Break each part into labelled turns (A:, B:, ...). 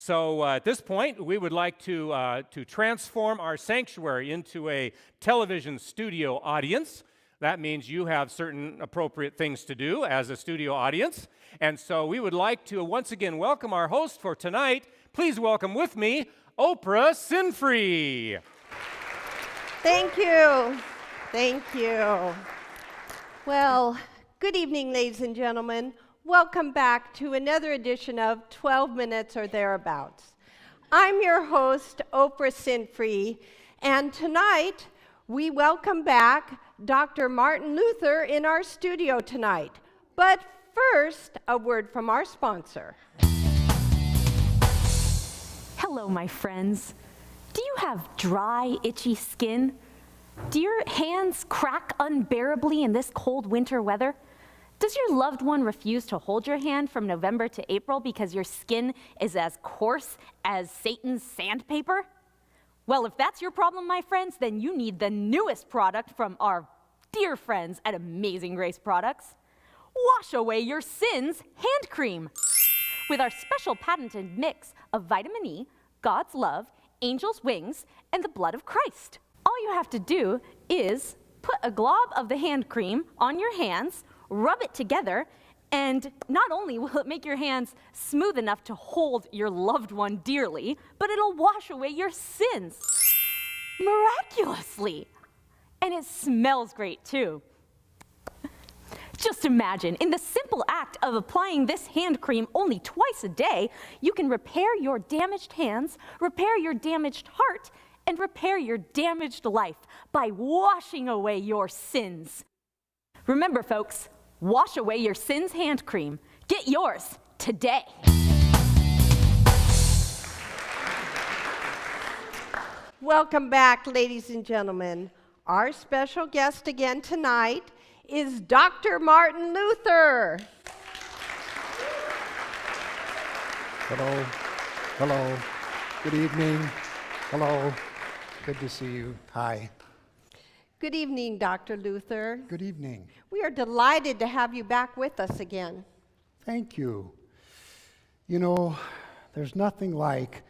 A: So at this point, we would like to transform our sanctuary into a television studio audience. That means you have certain appropriate things to do as a studio audience. And so we would like to once again welcome our host for tonight. Please welcome with me, Oprah Sinfree.
B: Thank you. Thank you. Well, good evening, ladies and gentlemen. Welcome back to another edition of 12 Minutes or Thereabouts. I'm your host, Oprah Sinfree, and tonight we welcome back Dr. Martin Luther in our studio tonight. But first, a word from our sponsor.
C: Hello, my friends. Do you have dry, itchy skin? Do your hands crack unbearably in this cold winter weather? Does your loved one refuse to hold your hand from November to April because your skin is as coarse as Satan's sandpaper? Well, if that's your problem, my friends, then you need the newest product from our dear friends at Amazing Grace Products. Wash away your sins hand cream. With our special patented mix of vitamin E, God's love, angel's wings, and the blood of Christ. All you have to do is put a glob of the hand cream on your hands, rub it together, and not only will it make your hands smooth enough to hold your loved one dearly, but it'll wash away your sins miraculously. And it smells great too. Just imagine, in the simple act of applying this hand cream only twice a day, you can repair your damaged hands, repair your damaged heart, and repair your damaged life by washing away your sins. Remember, folks, wash away your sins hand cream. Get yours today.
B: Welcome back, ladies and gentlemen. Our special guest again tonight is Dr. Martin Luther.
D: Hello. Hello. Good evening. Hello. Good to see you. Hi.
B: Good evening, Dr. Luther.
D: Good evening.
B: We are delighted to have you back with us again.
D: Thank you. You know, there's nothing like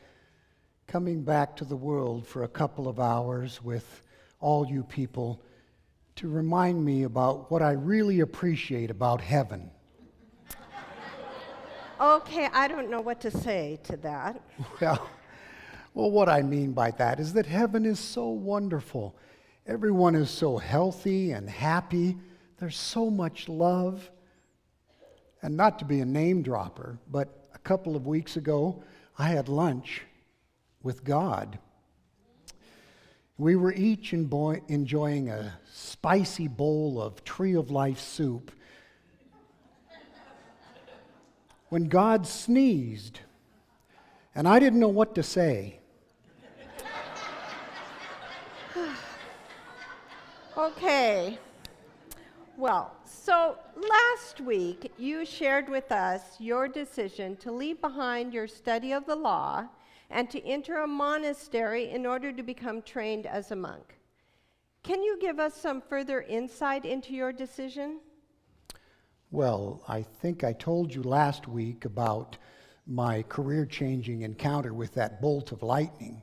D: coming back to the world for a couple of hours with all you people to remind me about what I really appreciate about heaven.
B: Okay, I don't know what to say to that.
D: Well, what I mean by that is that heaven is so wonderful. Everyone is so healthy and happy. There's so much love. And not to be a name dropper, but a couple of weeks ago, I had lunch with God. We were each enjoying a spicy bowl of Tree of Life soup when God sneezed, and I didn't know what to say.
B: Okay. Well, so last week you shared with us your decision to leave behind your study of the law and to enter a monastery in order to become trained as a monk. Can you give us some further insight into your decision?
D: Well, I think I told you last week about my career-changing encounter with that bolt of lightning.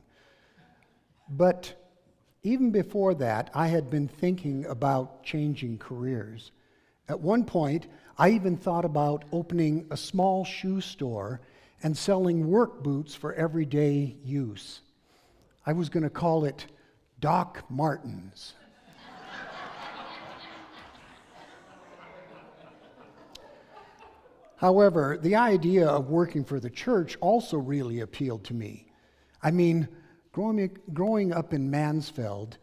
D: But even before that, I had been thinking about changing careers. At one point, I even thought about opening a small shoe store and selling work boots for everyday use. I was going to call it Doc Martens. However, the idea of working for the church also really appealed to me. I mean, growing up in Mansfield,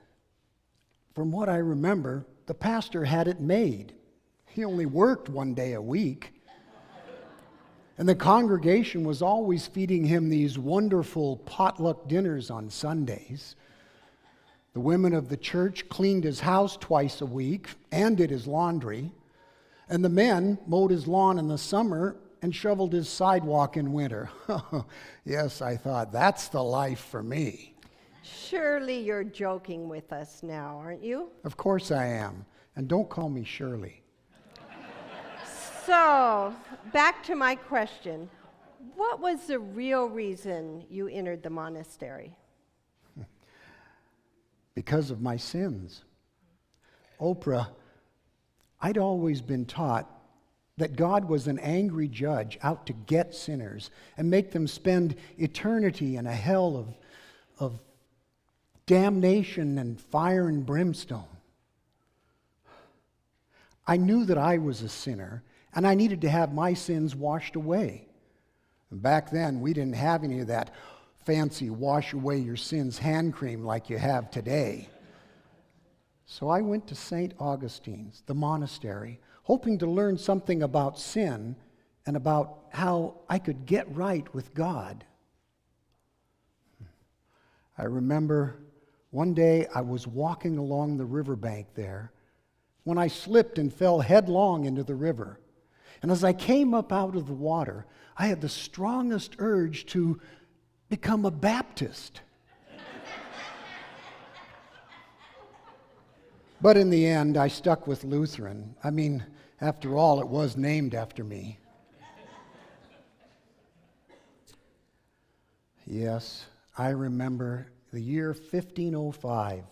D: from what I remember, the pastor had it made. He only worked one day a week. And the congregation was always feeding him these wonderful potluck dinners on Sundays. The women of the church cleaned his house twice a week and did his laundry. And the men mowed his lawn in the summer and shoveled his sidewalk in winter. Yes, I thought, that's the life for me.
B: Surely you're joking with us now, aren't you?
D: Of course I am. And don't call me Shirley.
B: So, back to my question. what was the real reason you entered the monastery?
D: Because of my sins. Oprah, I'd always been taught that God was an angry judge out to get sinners and make them spend eternity in a hell of damnation and fire and brimstone. I knew that I was a sinner, and I needed to have my sins washed away. And back then, we didn't have any of that fancy wash away your sins hand cream like you have today. So I went to St. Augustine's, the monastery, hoping to learn something about sin and about how I could get right with God. I remember one day I was walking along the riverbank there when I slipped and fell headlong into the river. And as I came up out of the water, I had the strongest urge to become a Baptist. But in the end, I stuck with Lutheran. I mean, after all, it was named after me. Yes, I remember the year 1505.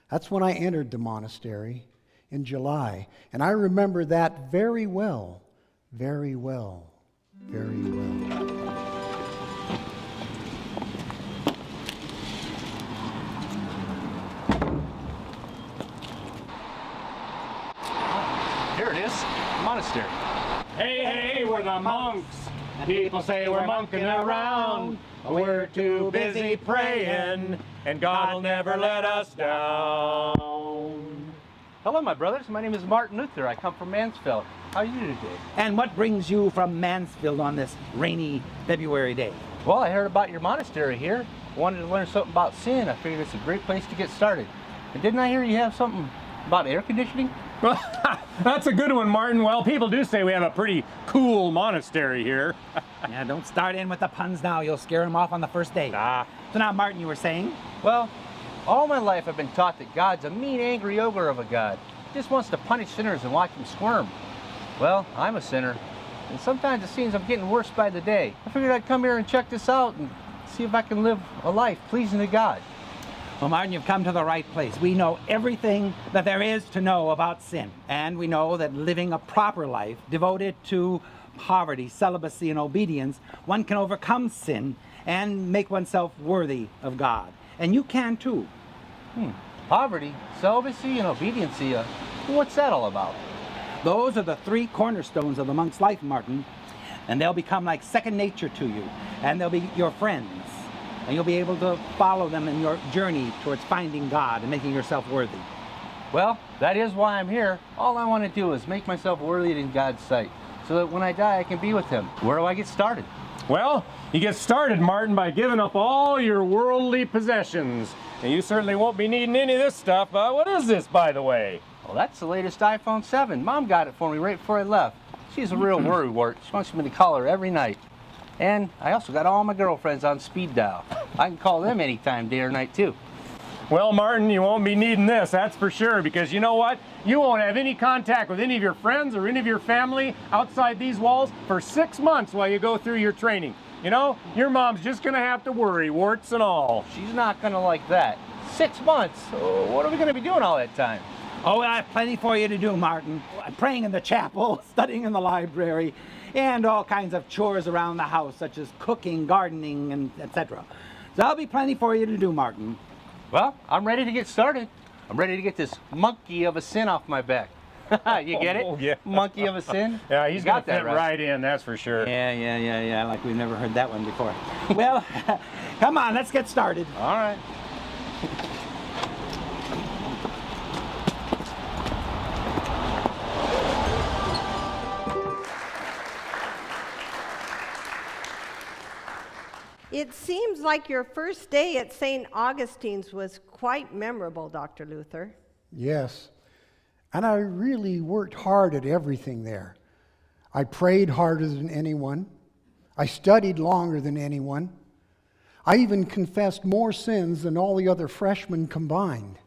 D: That's when I entered the monastery in July. And I remember that very well, very well, very well.
E: Here it is, monastery.
A: Hey, hey, we're the monks. People say we're monking around. We're too busy praying, and God will never let us down.
E: Hello, my brothers. My name is Martin Luther. I come from Mansfield. How are you today?
F: And what brings you from Mansfield on this rainy February day?
E: Well, I heard about your monastery here. Wanted to learn something about sin. I figured it's a great place to get started. And didn't I hear you have something about air conditioning?
A: Well, that's a good one, Martin. Well, people do say we have a pretty cool monastery here.
F: Yeah, don't start in with the puns now. You'll scare them off on the first day. So now, Martin, you were saying?
E: Well, all my life I've been taught that God's a mean, angry ogre of a God. He just wants to punish sinners and watch them squirm. Well, I'm a sinner, and sometimes it seems I'm getting worse by the day. I figured I'd come here and check this out and see if I can live a life pleasing to God.
F: Well, Martin, you've come to the right place. We know everything that there is to know about sin. And we know that living a proper life, devoted to poverty, celibacy, and obedience, one can overcome sin and make oneself worthy of God. And you can too.
E: Poverty, celibacy, and obedience. What's that all about?
F: Those are the three cornerstones of the monk's life, Martin. And they'll become like second nature to you. And they'll be your friends. And you'll be able to follow them in your journey towards finding God and making yourself worthy.
E: Well, that is why I'm here. All I want to do is make myself worthy in God's sight, so that when I die, I can be with Him. Where do I get started?
A: Well, you get started, Martin, by giving up all your worldly possessions. And you certainly won't be needing any of this stuff. What is this, by the way?
E: Well, that's the latest iPhone 7. Mom got it for me right before I left. She's a real worrywart. She wants me to call her every night. And I also got all my girlfriends on speed dial. I can call them anytime, day or night, too.
A: Well, Martin, you won't be needing this, that's for sure, because you know what? You won't have any contact with any of your friends or any of your family outside these walls for 6 months while you go through your training. You know, your mom's just going to have to worry, warts and all.
E: She's not going to like that. 6 months? What are we going to be doing all that time?
F: Oh, I have plenty for you to do, Martin. Praying in the chapel, studying in the library, and all kinds of chores around the house, such as cooking, gardening, and etc. So there'll be plenty for you to do, Martin.
E: Well, I'm ready to get started. I'm ready to get this monkey of a sin off my back. You get it?
A: Oh, yeah.
E: Monkey of a sin?
A: Yeah, he's got that
E: right.
A: right in, that's for sure.
F: Yeah, like we've never heard that one before. Well, come on, let's get started.
E: All right.
B: It seems like your first day at St. Augustine's was quite memorable, Dr. Luther.
D: Yes. And I really worked hard at everything there. I prayed harder than anyone. I studied longer than anyone. I even confessed more sins than all the other freshmen combined.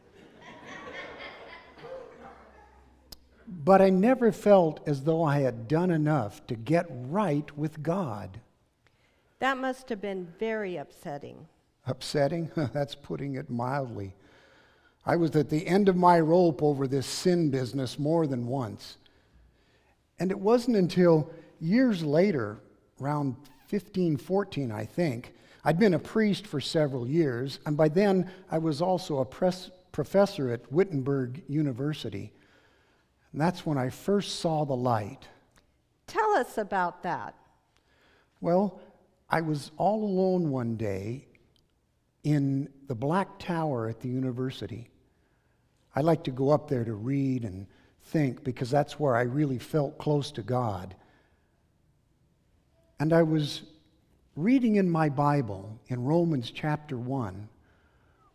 D: But I never felt as though I had done enough to get right with God.
B: That must have been very upsetting.
D: Upsetting? That's putting it mildly. I was at the end of my rope over this sin business more than once. And it wasn't until years later, around 15, 14, I think, I'd been a priest for several years, and by then I was also a professor at Wittenberg University. And that's when I first saw the light.
B: Tell us about that.
D: Well, I was all alone one day in the Black Tower at the university. I like to go up there to read and think because that's where I really felt close to God. And I was reading in my Bible in Romans chapter 1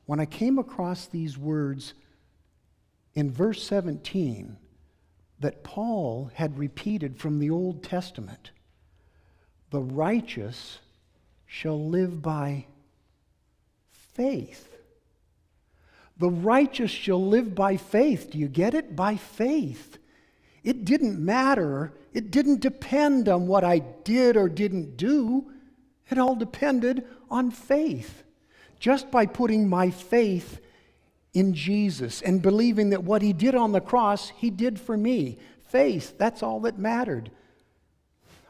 D: when I came across these words in verse 17 that Paul had repeated from the Old Testament. The righteous shall live by faith. The righteous shall live by faith. Do you get it? By faith. It didn't matter. It didn't depend on what I did or didn't do. It all depended on faith. Just by putting my faith in Jesus and believing that what he did on the cross, he did for me. Faith, that's all that mattered.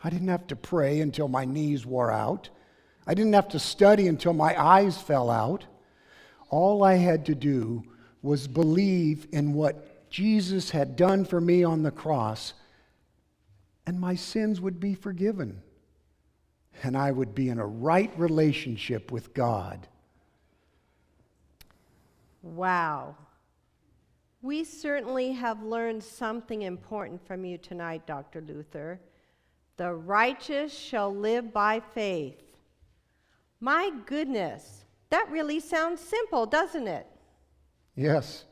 D: I didn't have to pray until my knees wore out. I didn't have to study until my eyes fell out. All I had to do was believe in what Jesus had done for me on the cross, and my sins would be forgiven, and I would be in a right relationship with God.
B: Wow. We certainly have learned something important from you tonight, Dr. Luther. The righteous shall live by faith. My goodness, that really sounds simple, doesn't it?
D: Yes,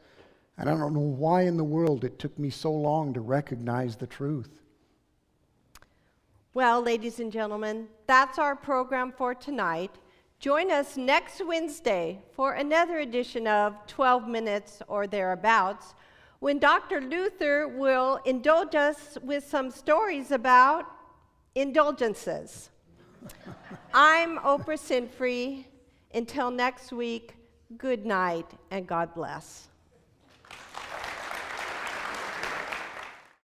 D: and I don't know why in the world it took me so long to recognize the truth.
B: Well, ladies and gentlemen, that's our program for tonight. Join us next Wednesday for another edition of 12 Minutes or Thereabouts, when Dr. Luther will indulge us with some stories about indulgences. I'm Oprah Sinfree. Until next week, good night and God bless.